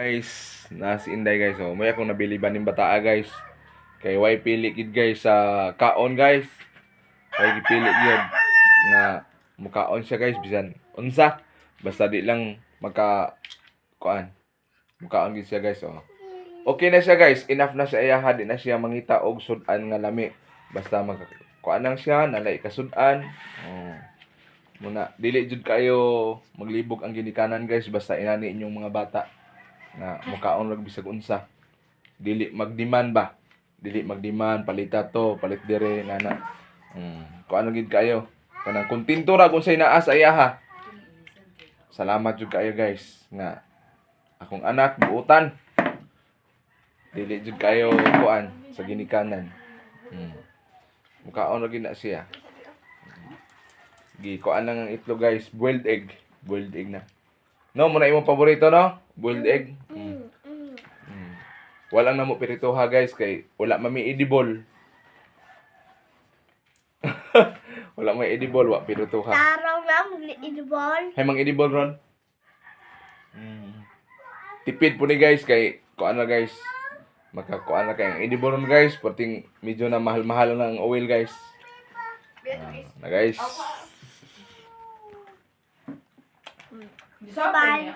Guys, nasa Inday guys. Oh, may akong nabili ba ning bataa guys. Kay way pili gid guys sa kaon guys. Way gipili gyud nga mukaon siya guys bisan unsa. Basta di lang magka kuan. Mukaon gid siya guys oh. Okay na siya guys, enough na siya ayaha, di na siya mangita og sudan nga lami. Basta kuan lang siya, nalay kasud-an. Oh. Muna dili jud kayo maglibog ang ginikanan guys, basta inani inyong mga bata na mukaon lang bisag unsa. Dili magdemand ba? Dili magdemand palita to, palit dire nana. Kuan lang gid kayo. Kanang kontento ra kung say naa sa ayaha. Salamat jud kayo guys nga akong anak buutan. Dili jud kayo kuan sa ginikanan. Mukaon ra gid na siya. Kuan lang ang itlog guys, boiled egg. Boiled egg na. No, muna imong paborito no? Boiled egg. Walang namo pirituha guys kay wala mami edible. Wala may edible wa pirituha. Taraw na edible. Hay mang edible ron. Tipid po ni guys kay kuan na guys. Makakuan na kay ang edible ron guys, perting medyo na mahal-mahal na ang oil guys. Na guys. Bye.